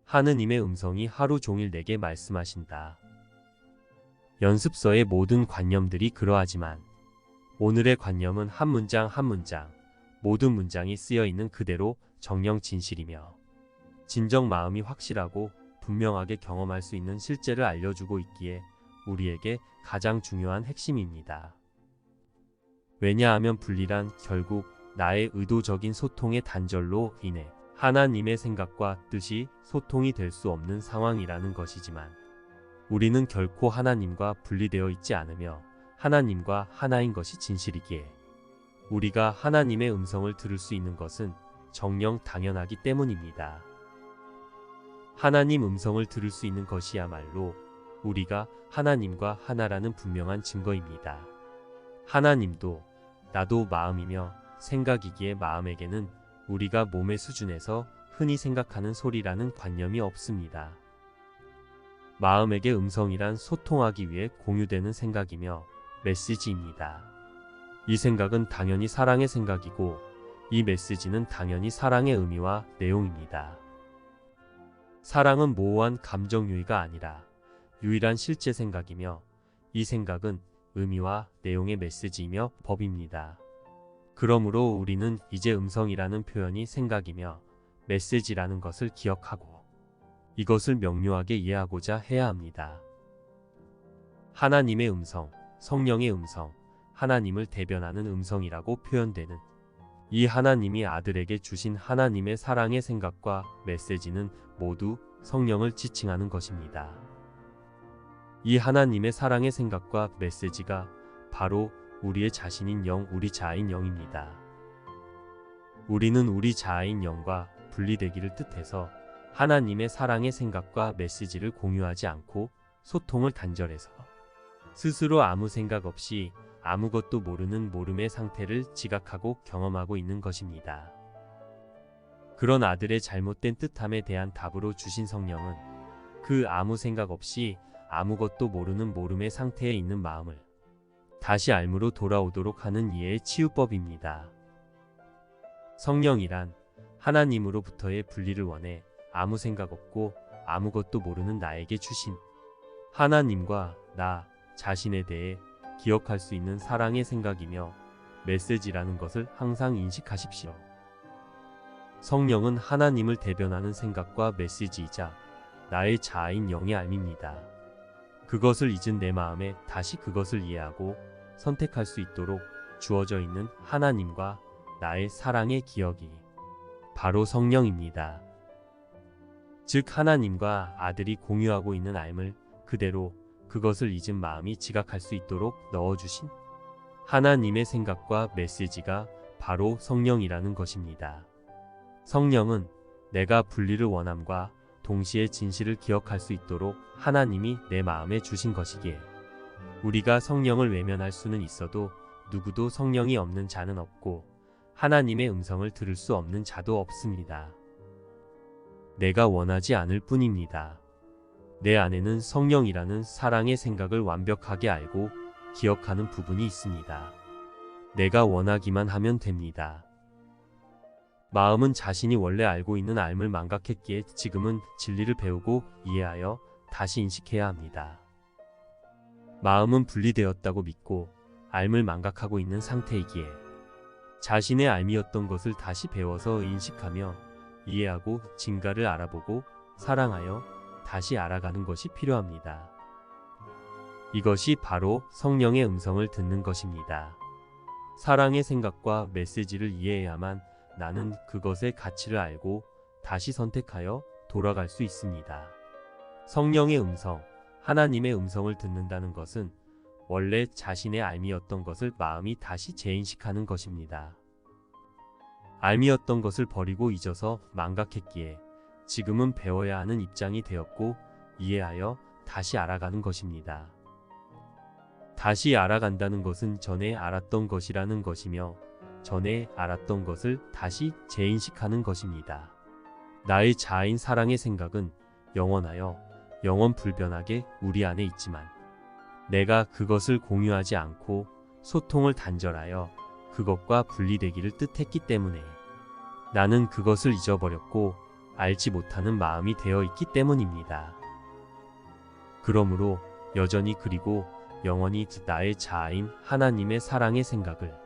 하느님의 음성이 하루 종일 내게 말씀하신다. 연습서의 모든 관념들이 그러하지만 오늘의 관념은 한 문장 한 문장, 모든 문장이 쓰여 있는 그대로 정령 진실이며 진정 마음이 확실하고 분명하게 경험할 수 있는 실제를 알려주고 있기에 우리에게 가장 중요한 핵심입니다. 왜냐하면 분리란 결국 나의 의도적인 소통의 단절로 인해 하나님의 생각과 뜻이 소통이 될 수 없는 상황이라는 것이지만 우리는 결코 하나님과 분리되어 있지 않으며 하나님과 하나인 것이 진실이기에 우리가 하나님의 음성을 들을 수 있는 것은 정녕 당연하기 때문입니다. 하나님 음성을 들을 수 있는 것이야말로 우리가 하나님과 하나라는 분명한 증거입니다. 하나님도 나도 마음이며 생각이기에 마음에게는 우리가 몸의 수준에서 흔히 생각하는 소리라는 관념이 없습니다. 마음에게 음성이란 소통하기 위해 공유되는 생각이며 메시지입니다. 이 생각은 당연히 사랑의 생각이고 이 메시지는 당연히 사랑의 의미와 내용입니다. 사랑은 모호한 감정 유희가 아니라 유일한 실제 생각이며 이 생각은 의미와 내용의 메시지이며 법입니다. 그러므로 우리는 이제 음성이라는 표현이 생각이며 메시지라는 것을 기억하고 이것을 명료하게 이해하고자 해야 합니다. 하나님의 음성, 성령의 음성, 하나님을 대변하는 음성이라고 표현되는 이 하나님이 아들에게 주신 하나님의 사랑의 생각과 메시지는 모두 성령을 지칭하는 것입니다. 이 하나님의 사랑의 생각과 메시지가 바로 우리의 자신인 영, 우리 자아인 영입니다. 우리는 우리 자아인 영과 분리되기를 뜻해서 하나님의 사랑의 생각과 메시지를 공유하지 않고 소통을 단절해서 스스로 아무 생각 없이 아무것도 모르는 모름의 상태를 지각하고 경험하고 있는 것입니다. 그런 아들의 잘못된 뜻함에 대한 답으로 주신 성령은 그 아무 생각 없이 아무것도 모르는 모름의 상태에 있는 마음을 다시 알므로 돌아오도록 하는 이해의 치유법입니다. 성령이란 하나님으로부터의 분리를 원해 아무 생각 없고 아무것도 모르는 나에게 주신 하나님과 나 자신에 대해 기억할 수 있는 사랑의 생각이며 메시지라는 것을 항상 인식하십시오. 성령은 하나님을 대변하는 생각과 메시지이자 나의 자아인 영의 알미입니다. 그것을 잊은 내 마음에 다시 그것을 이해하고 선택할 수 있도록 주어져 있는 하나님과 나의 사랑의 기억이 바로 성령입니다. 즉 하나님과 아들이 공유하고 있는 알을 그대로 그것을 잊은 마음이 지각할 수 있도록 넣어주신 하나님의 생각과 메시지가 바로 성령이라는 것입니다. 성령은 내가 분리를 원함과 동시에 진실을 기억할 수 있도록 하나님이 내 마음에 주신 것이기에 우리가 성령을 외면할 수는 있어도 누구도 성령이 없는 자는 없고 하나님의 음성을 들을 수 없는 자도 없습니다. 내가 원하지 않을 뿐입니다. 내 안에는 성령이라는 사랑의 생각을 완벽하게 알고 기억하는 부분이 있습니다. 내가 원하기만 하면 됩니다. 마음은 자신이 원래 알고 있는 알을 망각했기에 지금은 진리를 배우고 이해하여 다시 인식해야 합니다. 마음은 분리되었다고 믿고 알을 망각하고 있는 상태이기에 자신의 알미였던 것을 다시 배워서 인식하며 이해하고 진가를 알아보고 사랑하여 다시 알아가는 것이 필요합니다. 이것이 바로 성령의 음성을 듣는 것입니다. 사랑의 생각과 메시지를 이해해야만 나는 그것의 가치를 알고 다시 선택하여 돌아갈 수 있습니다. 성령의 음성, 하나님의 음성을 듣는다는 것은 원래 자신의 알미였던 것을 마음이 다시 재인식하는 것입니다. 알미였던 것을 버리고 잊어서 망각했기에 지금은 배워야 하는 입장이 되었고 이해하여 다시 알아가는 것입니다. 다시 알아간다는 것은 전에 알았던 것이라는 것이며 전에 알았던 것을 다시 재인식하는 것입니다. 나의 자아인 사랑의 생각은 영원하여 영원 불변하게 우리 안에 있지만 내가 그것을 공유하지 않고 소통을 단절하여 그것과 분리되기를 뜻했기 때문에 나는 그것을 잊어버렸고 알지 못하는 마음이 되어 있기 때문입니다. 그러므로 여전히 그리고 영원히 나의 자아인 하나님의 사랑의 생각을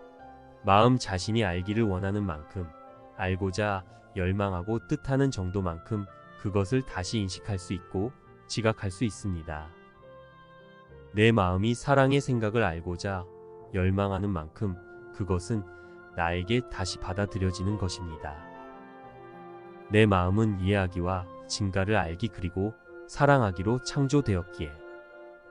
마음 자신이 알기를 원하는 만큼 알고자 열망하고 뜻하는 정도만큼 그것을 다시 인식할 수 있고 지각할 수 있습니다. 내 마음이 사랑의 생각을 알고자 열망하는 만큼 그것은 나에게 다시 받아들여지는 것입니다. 내 마음은 이해하기와 증가를 알기 그리고 사랑하기로 창조되었기에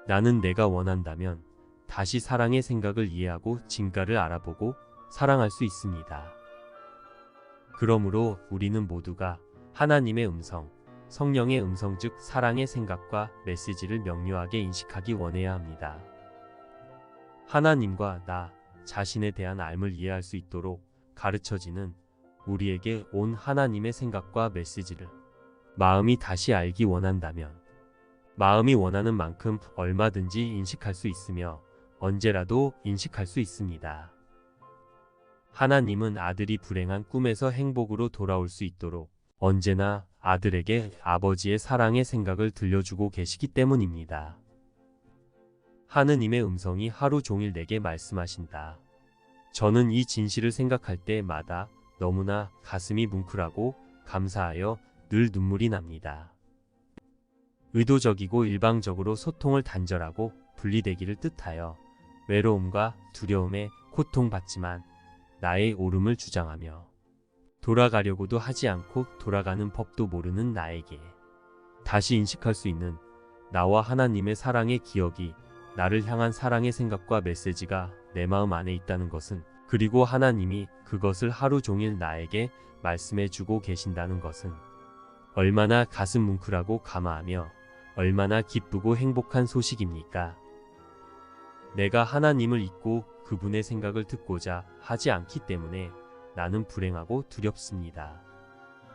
나는 내가 원한다면 다시 사랑의 생각을 이해하고 증가를 알아보고 사랑할 수 있습니다. 그러므로 우리는 모두가 하나님의 음성, 성령의 음성 즉 사랑의 생각과 메시지를 명료하게 인식하기 원해야 합니다. 하나님과 나 자신에 대한 알을 이해할 수 있도록 가르쳐지는 우리에게 온 하나님의 생각과 메시지를 마음이 다시 알기 원한다면 마음이 원하는 만큼 얼마든지 인식할 수 있으며 언제라도 인식할 수 있습니다. 하나님은 아들이 불행한 꿈에서 행복으로 돌아올 수 있도록 언제나 아들에게 아버지의 사랑의 생각을 들려주고 계시기 때문입니다. 하느님의 음성이 하루 종일 내게 말씀하신다. 저는 이 진실을 생각할 때마다 너무나 가슴이 뭉클하고 감사하여 늘 눈물이 납니다. 의도적이고 일방적으로 소통을 단절하고 분리되기를 뜻하여 외로움과 두려움에 고통받지만 나의 옳음을 주장하며 돌아가려고도 하지 않고 돌아가는 법도 모르는 나에게 다시 인식할 수 있는 나와 하나님의 사랑의 기억이 나를 향한 사랑의 생각과 메시지가 내 마음 안에 있다는 것은 그리고 하나님이 그것을 하루 종일 나에게 말씀해 주고 계신다는 것은 얼마나 가슴 뭉클하고 감사하며 얼마나 기쁘고 행복한 소식입니까? 내가 하나님을 잊고 그분의 생각을 듣고자 하지 않기 때문에 나는 불행하고 두렵습니다.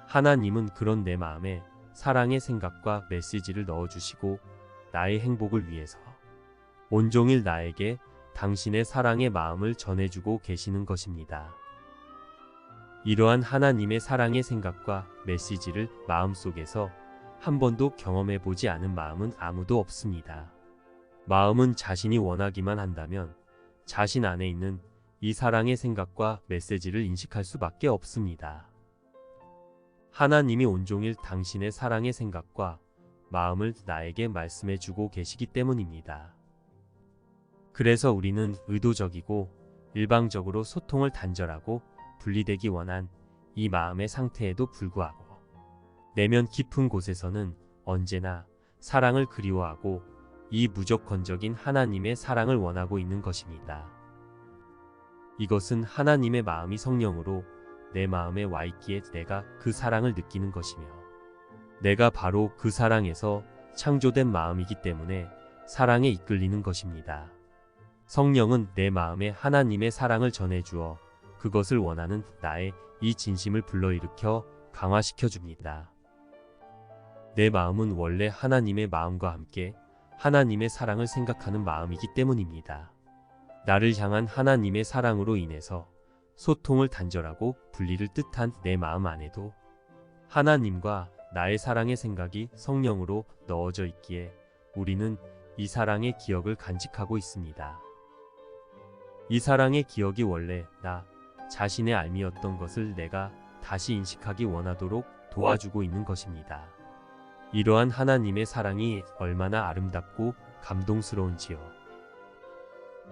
하나님은 그런 내 마음에 사랑의 생각과 메시지를 넣어주시고 나의 행복을 위해서 온종일 나에게 당신의 사랑의 마음을 전해주고 계시는 것입니다. 이러한 하나님의 사랑의 생각과 메시지를 마음속에서 한 번도 경험해 보지 않은 마음은 아무도 없습니다. 마음은 자신이 원하기만 한다면 자신 안에 있는 이 사랑의 생각과 메시지를 인식할 수밖에 없습니다. 하나님이 온종일 당신의 사랑의 생각과 마음을 나에게 말씀해 주고 계시기 때문입니다. 그래서 우리는 의도적이고 일방적으로 소통을 단절하고 분리되기 원한 이 마음의 상태에도 불구하고 내면 깊은 곳에서는 언제나 사랑을 그리워하고 이 무조건적인 하나님의 사랑을 원하고 있는 것입니다. 이것은 하나님의 마음이 성령으로 내 마음에 와 있기에 내가 그 사랑을 느끼는 것이며 내가 바로 그 사랑에서 창조된 마음이기 때문에 사랑에 이끌리는 것입니다. 성령은 내 마음에 하나님의 사랑을 전해주어 그것을 원하는 나의 이 진심을 불러일으켜 강화시켜 줍니다. 내 마음은 원래 하나님의 마음과 함께 하나님의 사랑을 생각하는 마음이기 때문입니다. 나를 향한 하나님의 사랑으로 인해서 소통을 단절하고 분리를 뜻한 내 마음 안에도 하나님과 나의 사랑의 생각이 성령으로 넣어져 있기에 우리는 이 사랑의 기억을 간직하고 있습니다. 이 사랑의 기억이 원래 나 자신의 알미였던 것을 내가 다시 인식하기 원하도록 도와주고 있는 것입니다. 이러한 하나님의 사랑이 얼마나 아름답고 감동스러운지요.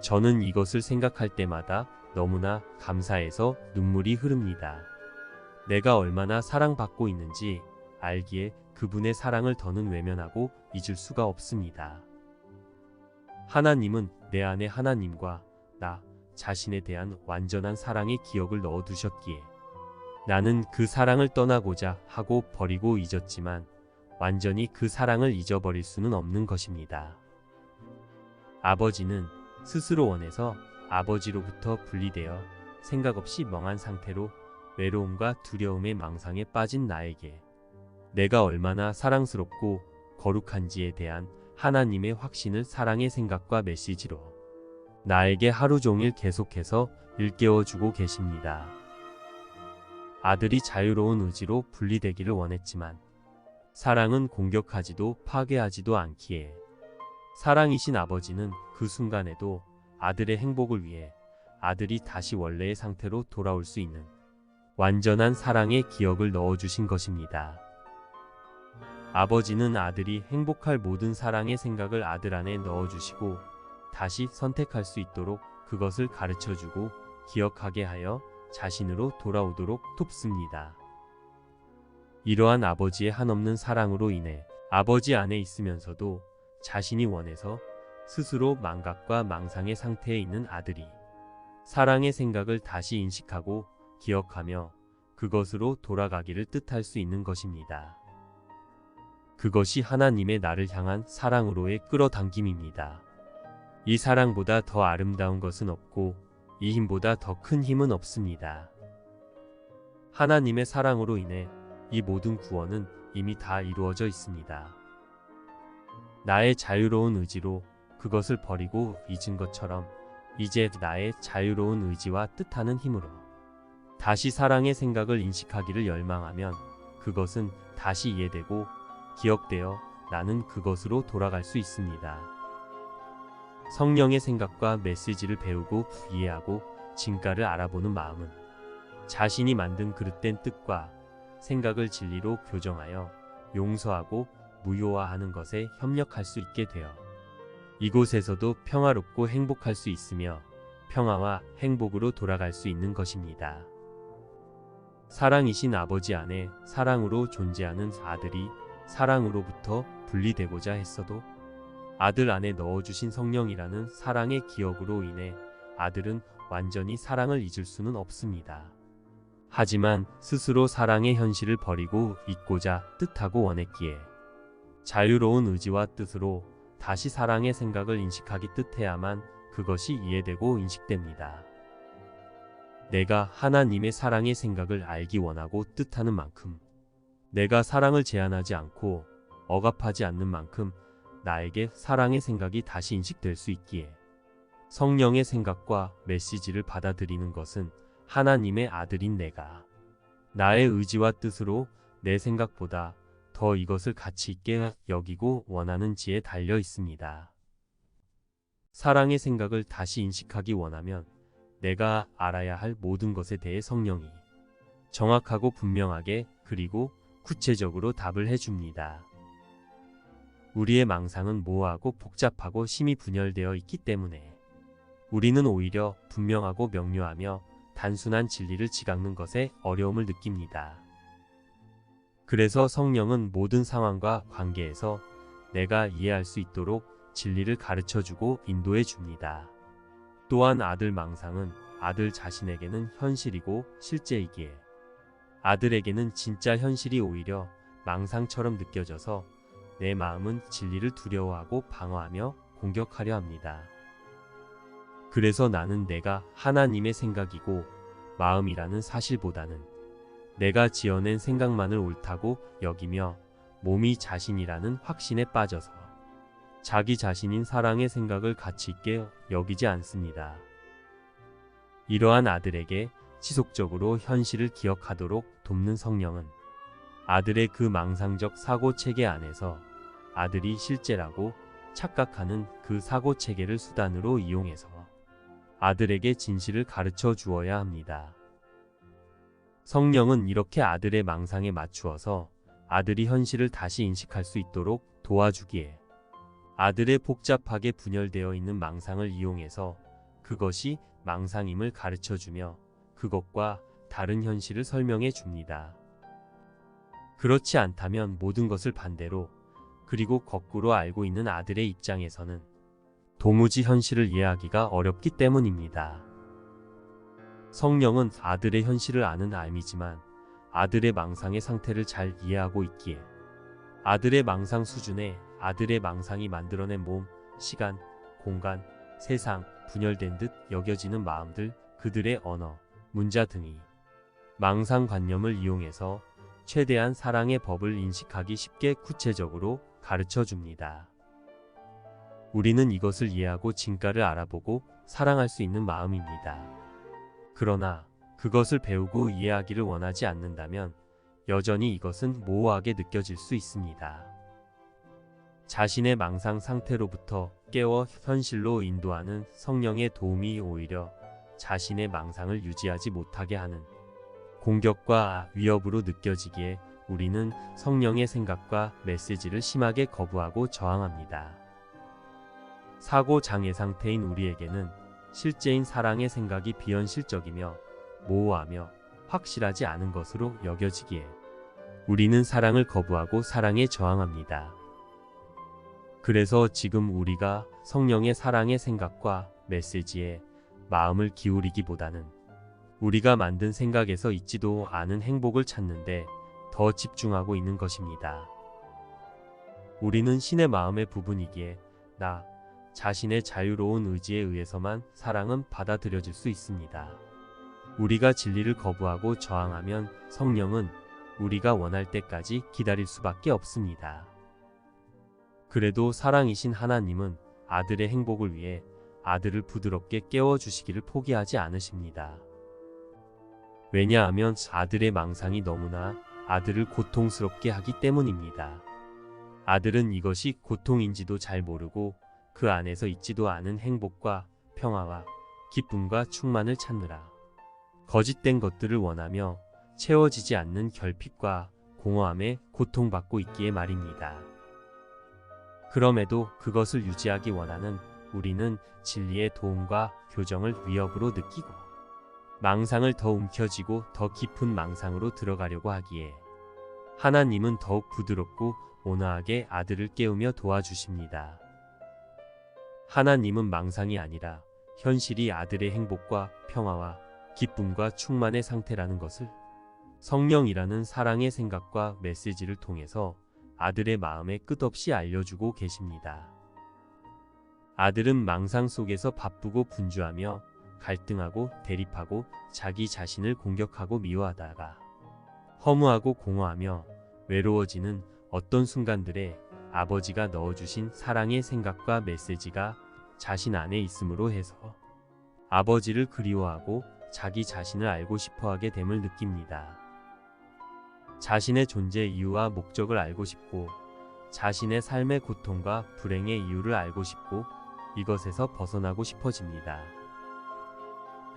저는 이것을 생각할 때마다 너무나 감사해서 눈물이 흐릅니다. 내가 얼마나 사랑받고 있는지 알기에 그분의 사랑을 더는 외면하고 잊을 수가 없습니다. 하나님은 내 안에 하나님과 나 자신에 대한 완전한 사랑의 기억을 넣어두셨기에 나는 그 사랑을 떠나고자 하고 버리고 잊었지만 완전히 그 사랑을 잊어버릴 수는 없는 것입니다. 아버지는 스스로 원해서 아버지로부터 분리되어 생각 없이 멍한 상태로 외로움과 두려움의 망상에 빠진 나에게 내가 얼마나 사랑스럽고 거룩한지에 대한 하나님의 확신을 사랑의 생각과 메시지로 나에게 하루 종일 계속해서 일깨워주고 계십니다. 아들이 자유로운 의지로 분리되기를 원했지만 사랑은 공격하지도 파괴하지도 않기에 사랑이신 아버지는 그 순간에도 아들의 행복을 위해 아들이 다시 원래의 상태로 돌아올 수 있는 완전한 사랑의 기억을 넣어주신 것입니다. 아버지는 아들이 행복할 모든 사랑의 생각을 아들 안에 넣어주시고 다시 선택할 수 있도록 그것을 가르쳐주고 기억하게 하여 자신으로 돌아오도록 돕습니다. 이러한 아버지의 한없는 사랑으로 인해 아버지 안에 있으면서도 자신이 원해서 스스로 망각과 망상의 상태에 있는 아들이 사랑의 생각을 다시 인식하고 기억하며 그것으로 돌아가기를 뜻할 수 있는 것입니다. 그것이 하나님의 나를 향한 사랑으로의 끌어당김입니다. 이 사랑보다 더 아름다운 것은 없고 이 힘보다 더 큰 힘은 없습니다. 하나님의 사랑으로 인해 이 모든 구원은 이미 다 이루어져 있습니다. 나의 자유로운 의지로 그것을 버리고 잊은 것처럼 이제 나의 자유로운 의지와 뜻하는 힘으로 다시 사랑의 생각을 인식하기를 열망하면 그것은 다시 이해되고 기억되어 나는 그것으로 돌아갈 수 있습니다. 성령의 생각과 메시지를 배우고 이해하고 진가를 알아보는 마음은 자신이 만든 그릇된 뜻과 생각을 진리로 교정하여 용서하고 무효화하는 것에 협력할 수 있게 되어 이곳에서도 평화롭고 행복할 수 있으며 평화와 행복으로 돌아갈 수 있는 것입니다. 사랑이신 아버지 안에 사랑으로 존재하는 아들이 사랑으로부터 분리되고자 했어도 아들 안에 넣어주신 성령이라는 사랑의 기억으로 인해 아들은 완전히 사랑을 잊을 수는 없습니다. 하지만 스스로 사랑의 현실을 버리고 잊고자 뜻하고 원했기에 자유로운 의지와 뜻으로 다시 사랑의 생각을 인식하기 뜻해야만 그것이 이해되고 인식됩니다. 내가 하나님의 사랑의 생각을 알기 원하고 뜻하는 만큼 내가 사랑을 제한하지 않고 억압하지 않는 만큼 나에게 사랑의 생각이 다시 인식될 수 있기에 성령의 생각과 메시지를 받아들이는 것은 하나님의 아들인 내가 나의 의지와 뜻으로 내 생각보다 더 이것을 가치 있게 여기고 원하는지에 달려 있습니다. 사랑의 생각을 다시 인식하기 원하면 내가 알아야 할 모든 것에 대해 성령이 정확하고 분명하게 그리고 구체적으로 답을 해줍니다. 우리의 망상은 모호하고 복잡하고 심히 분열되어 있기 때문에 우리는 오히려 분명하고 명료하며 단순한 진리를 지각는 것에 어려움을 느낍니다. 그래서 성령은 모든 상황과 관계에서 내가 이해할 수 있도록 진리를 가르쳐주고 인도해 줍니다. 또한 아들 망상은 아들 자신에게는 현실이고 실제이기에 아들에게는 진짜 현실이 오히려 망상처럼 느껴져서 내 마음은 진리를 두려워하고 방어하며 공격하려 합니다. 그래서 나는 내가 하나님의 생각이고 마음이라는 사실보다는 내가 지어낸 생각만을 옳다고 여기며 몸이 자신이라는 확신에 빠져서 자기 자신인 사랑의 생각을 가치 있게 여기지 않습니다. 이러한 아들에게 지속적으로 현실을 기억하도록 돕는 성령은 아들의 그 망상적 사고체계 안에서 아들이 실제라고 착각하는 그 사고체계를 수단으로 이용해서 아들에게 진실을 가르쳐 주어야 합니다. 성령은 이렇게 아들의 망상에 맞추어서 아들이 현실을 다시 인식할 수 있도록 도와주기에 아들의 복잡하게 분열되어 있는 망상을 이용해서 그것이 망상임을 가르쳐주며 그것과 다른 현실을 설명해 줍니다. 그렇지 않다면 모든 것을 반대로 그리고 거꾸로 알고 있는 아들의 입장에서는 도무지 현실을 이해하기가 어렵기 때문입니다. 성령은 아들의 현실을 아는 알미지만 아들의 망상의 상태를 잘 이해하고 있기에 아들의 망상 수준에 아들의 망상이 만들어낸 몸, 시간, 공간, 세상, 분열된 듯 여겨지는 마음들, 그들의 언어, 문자 등이 망상관념을 이용해서 최대한 사랑의 법을 인식하기 쉽게 구체적으로 가르쳐 줍니다. 우리는 이것을 이해하고 진가를 알아보고 사랑할 수 있는 마음입니다. 그러나 그것을 배우고 이해하기를 원하지 않는다면 여전히 이것은 모호하게 느껴질 수 있습니다. 자신의 망상 상태로부터 깨워 현실로 인도하는 성령의 도움이 오히려 자신의 망상을 유지하지 못하게 하는 공격과 위협으로 느껴지기에 우리는 성령의 생각과 메시지를 심하게 거부하고 저항합니다. 사고 장애 상태인 우리에게는 실제인 사랑의 생각이 비현실적이며 모호하며 확실하지 않은 것으로 여겨지기에 우리는 사랑을 거부하고 사랑에 저항합니다. 그래서 지금 우리가 성령의 사랑의 생각과 메시지에 마음을 기울이기보다는 우리가 만든 생각에서 있지도 않은 행복을 찾는데 더 집중하고 있는 것입니다. 우리는 신의 마음의 부분이기에 나 자신의 자유로운 의지에 의해서만 사랑은 받아들여질 수 있습니다. 우리가 진리를 거부하고 저항하면 성령은 우리가 원할 때까지 기다릴 수밖에 없습니다. 그래도 사랑이신 하나님은 아들의 행복을 위해 아들을 부드럽게 깨워주시기를 포기하지 않으십니다. 왜냐하면 아들의 망상이 너무나 아들을 고통스럽게 하기 때문입니다. 아들은 이것이 고통인지도 잘 모르고 그 안에서 있지도 않은 행복과 평화와 기쁨과 충만을 찾느라 거짓된 것들을 원하며 채워지지 않는 결핍과 공허함에 고통받고 있기에 말입니다. 그럼에도 그것을 유지하기 원하는 우리는 진리의 도움과 교정을 위협으로 느끼고 망상을 더 움켜쥐고 더 깊은 망상으로 들어가려고 하기에 하나님은 더욱 부드럽고 온화하게 아들을 깨우며 도와주십니다. 하나님은 망상이 아니라 현실이 아들의 행복과 평화와 기쁨과 충만의 상태라는 것을 성령이라는 사랑의 생각과 메시지를 통해서 아들의 마음에 끝없이 알려주고 계십니다. 아들은 망상 속에서 바쁘고 분주하며 갈등하고 대립하고 자기 자신을 공격하고 미워하다가 허무하고 공허하며 외로워지는 어떤 순간들에 아버지가 넣어주신 사랑의 생각과 메시지가 자신 안에 있음으로 해서 아버지를 그리워하고 자기 자신을 알고 싶어하게 됨을 느낍니다. 자신의 존재 이유와 목적을 알고 싶고 자신의 삶의 고통과 불행의 이유를 알고 싶고 이것에서 벗어나고 싶어집니다.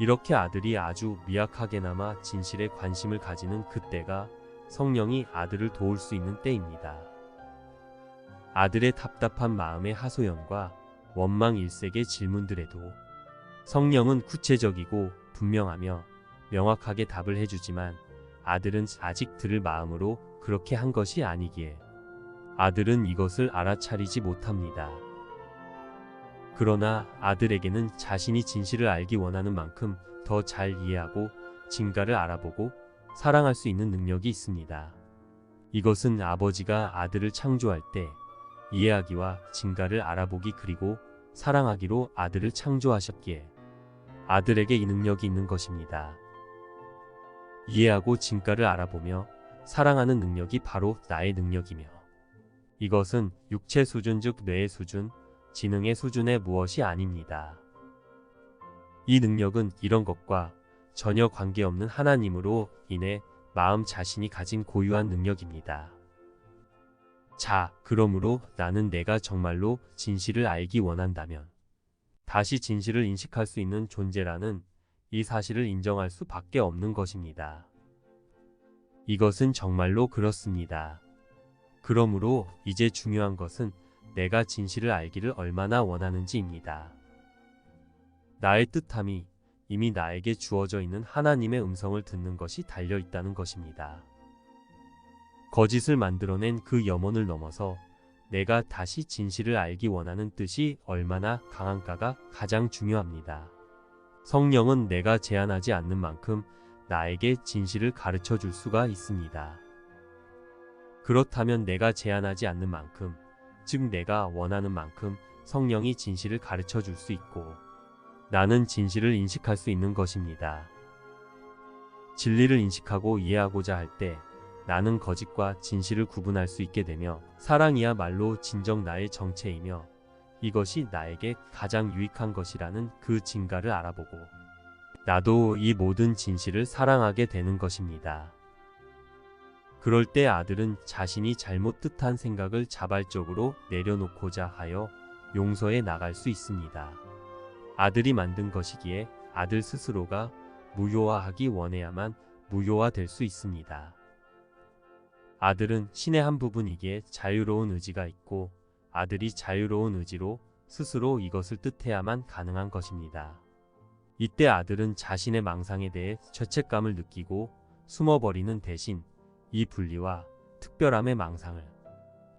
이렇게 아들이 아주 미약하게나마 진실에 관심을 가지는 그때가 성령이 아들을 도울 수 있는 때입니다. 아들의 답답한 마음의 하소연과 원망 일색의 질문들에도 성령은 구체적이고 분명하며 명확하게 답을 해주지만 아들은 아직 들을 마음으로 그렇게 한 것이 아니기에 아들은 이것을 알아차리지 못합니다. 그러나 아들에게는 자신이 진실을 알기 원하는 만큼 더 잘 이해하고 진가를 알아보고 사랑할 수 있는 능력이 있습니다. 이것은 아버지가 아들을 창조할 때 이해하기와 진가를 알아보기 그리고 사랑하기로 아들을 창조하셨기에 아들에게 이 능력이 있는 것입니다. 이해하고 진가를 알아보며 사랑하는 능력이 바로 나의 능력이며 이것은 육체 수준 즉 뇌의 수준, 지능의 수준의 무엇이 아닙니다. 이 능력은 이런 것과 전혀 관계없는 하나님으로 인해 마음 자신이 가진 고유한 능력입니다. 자, 그러므로 나는 내가 정말로 진실을 알기 원한다면 다시 진실을 인식할 수 있는 존재라는 이 사실을 인정할 수밖에 없는 것입니다. 이것은 정말로 그렇습니다. 그러므로 이제 중요한 것은 내가 진실을 알기를 얼마나 원하는지입니다. 나의 뜻함이 이미 나에게 주어져 있는 하나님의 음성을 듣는 것이 달려 있다는 것입니다. 거짓을 만들어낸 그 염원을 넘어서 내가 다시 진실을 알기 원하는 뜻이 얼마나 강한가가 가장 중요합니다. 성령은 내가 제한하지 않는 만큼 나에게 진실을 가르쳐 줄 수가 있습니다. 그렇다면 내가 제한하지 않는 만큼, 즉 내가 원하는 만큼 성령이 진실을 가르쳐 줄 수 있고 나는 진실을 인식할 수 있는 것입니다. 진리를 인식하고 이해하고자 할 때 나는 거짓과 진실을 구분할 수 있게 되며 사랑이야말로 진정 나의 정체이며 이것이 나에게 가장 유익한 것이라는 그 진가를 알아보고 나도 이 모든 진실을 사랑하게 되는 것입니다. 그럴 때 아들은 자신이 잘못 뜻한 생각을 자발적으로 내려놓고자 하여 용서해 나갈 수 있습니다. 아들이 만든 것이기에 아들 스스로가 무효화하기 원해야만 무효화될 수 있습니다. 아들은 신의 한 부분이기에 자유로운 의지가 있고 아들이 자유로운 의지로 스스로 이것을 뜻해야만 가능한 것입니다. 이때 아들은 자신의 망상에 대해 죄책감을 느끼고 숨어버리는 대신 이 분리와 특별함의 망상을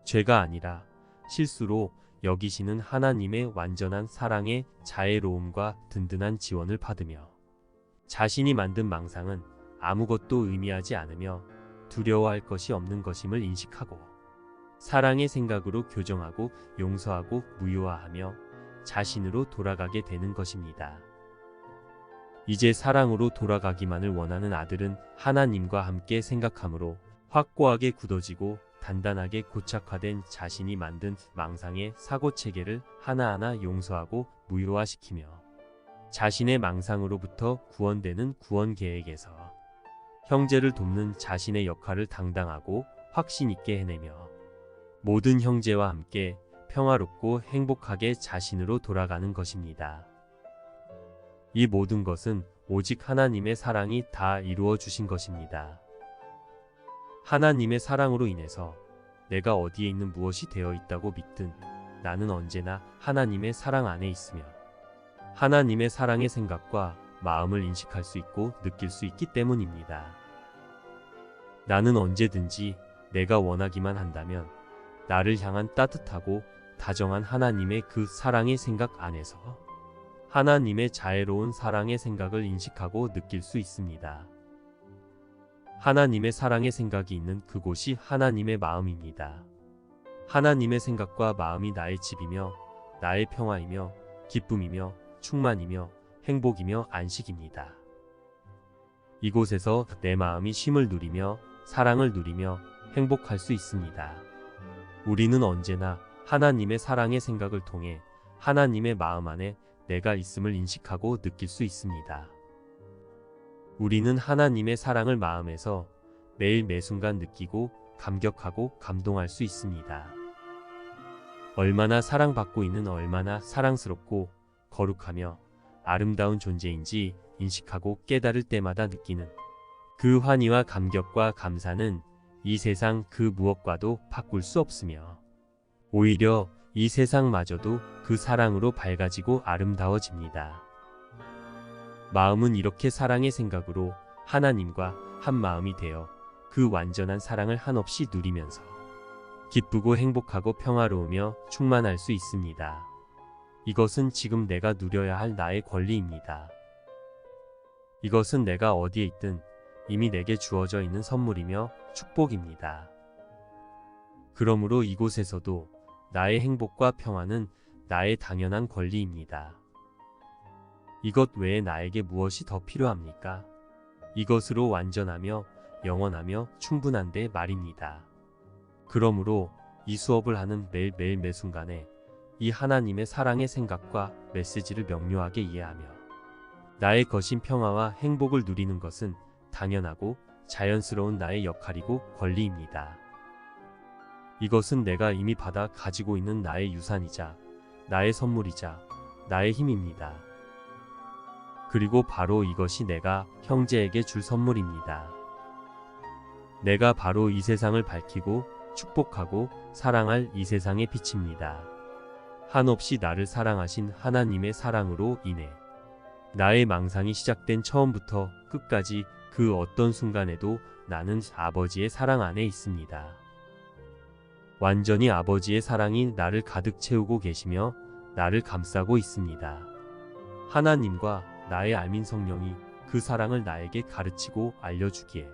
죄가 아니라 실수로 여기시는 하나님의 완전한 사랑의 자애로움과 든든한 지원을 받으며 자신이 만든 망상은 아무것도 의미하지 않으며 두려워할 것이 없는 것임을 인식하고 사랑의 생각으로 교정하고 용서하고 무효화하며 자신으로 돌아가게 되는 것입니다. 이제 사랑으로 돌아가기만을 원하는 아들은 하나님과 함께 생각함으로 확고하게 굳어지고 단단하게 고착화된 자신이 만든 망상의 사고체계를 하나하나 용서하고 무효화시키며 자신의 망상으로부터 구원되는 구원 계획에서 형제를 돕는 자신의 역할을 당당하고 확신 있게 해내며 모든 형제와 함께 평화롭고 행복하게 자신으로 돌아가는 것입니다. 이 모든 것은 오직 하나님의 사랑이 다 이루어 주신 것입니다. 하나님의 사랑으로 인해서 내가 어디에 있는 무엇이 되어 있다고 믿든 나는 언제나 하나님의 사랑 안에 있으며 하나님의 사랑의 생각과 마음을 인식할 수 있고 느낄 수 있기 때문입니다. 나는 언제든지 내가 원하기만 한다면 나를 향한 따뜻하고 다정한 하나님의 그 사랑의 생각 안에서 하나님의 자애로운 사랑의 생각을 인식하고 느낄 수 있습니다. 하나님의 사랑의 생각이 있는 그곳이 하나님의 마음입니다. 하나님의 생각과 마음이 나의 집이며 나의 평화이며 기쁨이며 충만이며 행복이며 안식입니다. 이곳에서 내 마음이 쉼을 누리며 사랑을 누리며 행복할 수 있습니다. 우리는 언제나 하나님의 사랑의 생각을 통해 하나님의 마음 안에 내가 있음을 인식하고 느낄 수 있습니다. 우리는 하나님의 사랑을 마음에서 매일 매순간 느끼고 감격하고 감동할 수 있습니다. 얼마나 사랑받고 있는 얼마나 사랑스럽고 거룩하며 아름다운 존재인지 인식하고 깨달을 때마다 느끼는 그 환희와 감격과 감사는 이 세상 그 무엇과도 바꿀 수 없으며 오히려 이 세상마저도 그 사랑으로 밝아지고 아름다워집니다. 마음은 이렇게 사랑의 생각으로 하나님과 한 마음이 되어 그 완전한 사랑을 한없이 누리면서 기쁘고 행복하고 평화로우며 충만할 수 있습니다. 이것은 지금 내가 누려야 할 나의 권리입니다. 이것은 내가 어디에 있든 이미 내게 주어져 있는 선물이며 축복입니다. 그러므로 이곳에서도 나의 행복과 평화는 나의 당연한 권리입니다. 이것 외에 나에게 무엇이 더 필요합니까? 이것으로 완전하며 영원하며 충분한데 말입니다. 그러므로 이 수업을 하는 매일매일 매순간에 이 하나님의 사랑의 생각과 메시지를 명료하게 이해하며 나의 거신 평화와 행복을 누리는 것은 당연하고 자연스러운 나의 역할이고 권리입니다. 이것은 내가 이미 받아 가지고 있는 나의 유산이자 나의 선물이자 나의 힘입니다. 그리고 바로 이것이 내가 형제에게 줄 선물입니다. 내가 바로 이 세상을 밝히고 축복하고 사랑할 이 세상의 빛입니다. 한없이 나를 사랑하신 하나님의 사랑으로 인해 나의 망상이 시작된 처음부터 끝까지 그 어떤 순간에도 나는 아버지의 사랑 안에 있습니다. 완전히 아버지의 사랑이 나를 가득 채우고 계시며 나를 감싸고 있습니다. 하나님과 나의 알민 성령이 그 사랑을 나에게 가르치고 알려주기에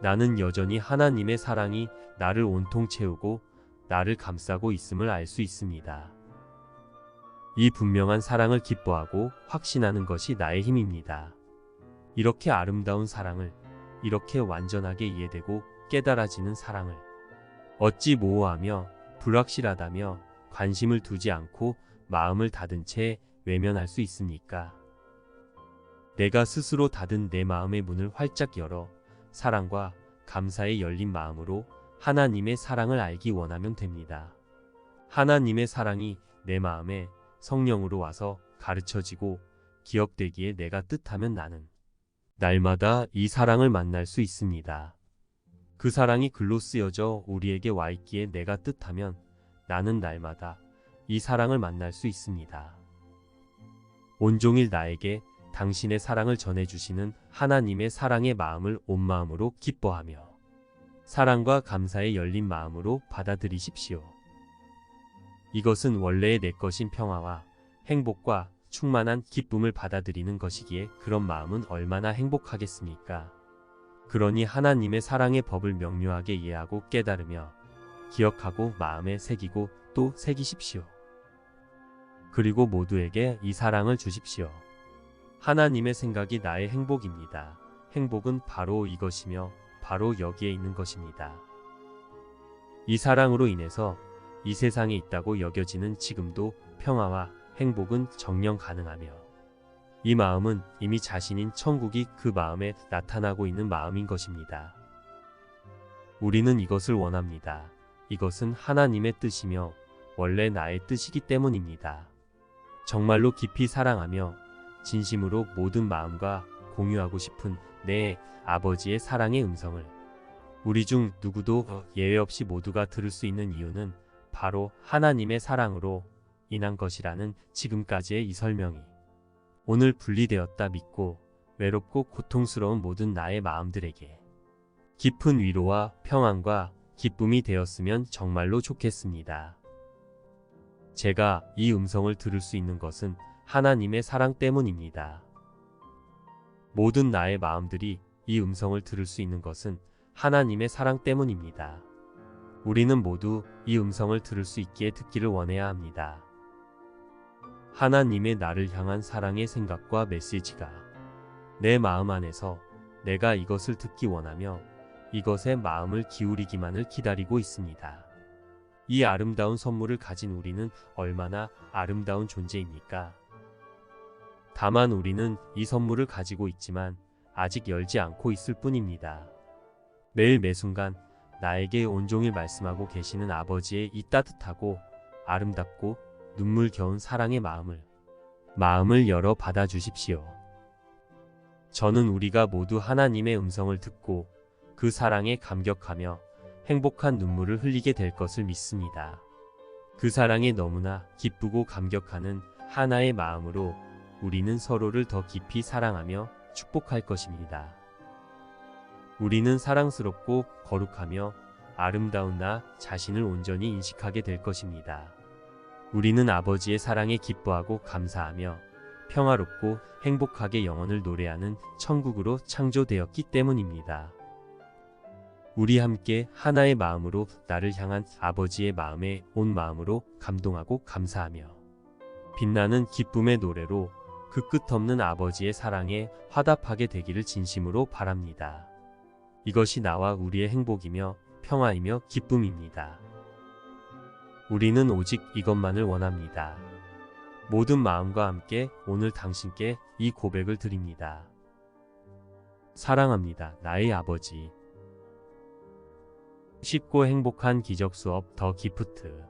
나는 여전히 하나님의 사랑이 나를 온통 채우고 나를 감싸고 있음을 알 수 있습니다. 이 분명한 사랑을 기뻐하고 확신하는 것이 나의 힘입니다. 이렇게 아름다운 사랑을, 이렇게 완전하게 이해되고 깨달아지는 사랑을 어찌 모호하며 불확실하다며 관심을 두지 않고 마음을 닫은 채 외면할 수 있습니까? 내가 스스로 닫은 내 마음의 문을 활짝 열어 사랑과 감사에 열린 마음으로 하나님의 사랑을 알기 원하면 됩니다. 하나님의 사랑이 내 마음에 성령으로 와서 가르쳐지고 기억되기에 내가 뜻하면 나는 날마다 이 사랑을 만날 수 있습니다. 그 사랑이 글로 쓰여져 우리에게 와 있기에 내가 뜻하면 나는 날마다 이 사랑을 만날 수 있습니다. 온종일 나에게 당신의 사랑을 전해주시는 하나님의 사랑의 마음을 온 마음으로 기뻐하며 사랑과 감사에 열린 마음으로 받아들이십시오. 이것은 원래의 내 것인 평화와 행복과 충만한 기쁨을 받아들이는 것이기에 그런 마음은 얼마나 행복하겠습니까? 그러니 하나님의 사랑의 법을 명료하게 이해하고 깨달으며 기억하고 마음에 새기고 또 새기십시오. 그리고 모두에게 이 사랑을 주십시오. 하나님의 생각이 나의 행복입니다. 행복은 바로 이것이며 바로 여기에 있는 것입니다. 이 사랑으로 인해서 이 세상에 있다고 여겨지는 지금도 평화와 행복은 정령 가능하며 이 마음은 이미 자신인 천국이 그 마음에 나타나고 있는 마음인 것입니다. 우리는 이것을 원합니다. 이것은 하나님의 뜻이며 원래 나의 뜻이기 때문입니다. 정말로 깊이 사랑하며 진심으로 모든 마음과 공유하고 싶은 내 아버지의 사랑의 음성을 우리 중 누구도 예외 없이 모두가 들을 수 있는 이유는 바로 하나님의 사랑으로 인한 것이라는 지금까지의 이 설명이 오늘 분리되었다 믿고 외롭고 고통스러운 모든 나의 마음들에게 깊은 위로와 평안과 기쁨이 되었으면 정말로 좋겠습니다. 제가 이 음성을 들을 수 있는 것은 하나님의 사랑 때문입니다. 모든 나의 마음들이 이 음성을 들을 수 있는 것은 하나님의 사랑 때문입니다. 우리는 모두 이 음성을 들을 수 있기에 듣기를 원해야 합니다. 하나님의 나를 향한 사랑의 생각과 메시지가 내 마음 안에서 내가 이것을 듣기 원하며 이것에 마음을 기울이기만을 기다리고 있습니다. 이 아름다운 선물을 가진 우리는 얼마나 아름다운 존재입니까? 다만 우리는 이 선물을 가지고 있지만 아직 열지 않고 있을 뿐입니다. 매일 매순간 나에게 온종일 말씀하고 계시는 아버지의 이 따뜻하고 아름답고 눈물겨운 사랑의 마음을 열어 받아주십시오. 저는 우리가 모두 하나님의 음성을 듣고 그 사랑에 감격하며 행복한 눈물을 흘리게 될 것을 믿습니다. 그 사랑에 너무나 기쁘고 감격하는 하나의 마음으로 우리는 서로를 더 깊이 사랑하며 축복할 것입니다. 우리는 사랑스럽고 거룩하며 아름다운 나 자신을 온전히 인식하게 될 것입니다. 우리는 아버지의 사랑에 기뻐하고 감사하며 평화롭고 행복하게 영원을 노래하는 천국으로 창조되었기 때문입니다. 우리 함께 하나의 마음으로 나를 향한 아버지의 마음에 온 마음으로 감동하고 감사하며 빛나는 기쁨의 노래로 그 끝없는 아버지의 사랑에 화답하게 되기를 진심으로 바랍니다. 이것이 나와 우리의 행복이며 평화이며 기쁨입니다. 우리는 오직 이것만을 원합니다. 모든 마음과 함께 오늘 당신께 이 고백을 드립니다. 사랑합니다, 나의 아버지. 쉽고 행복한 기적 수업 더 기프트.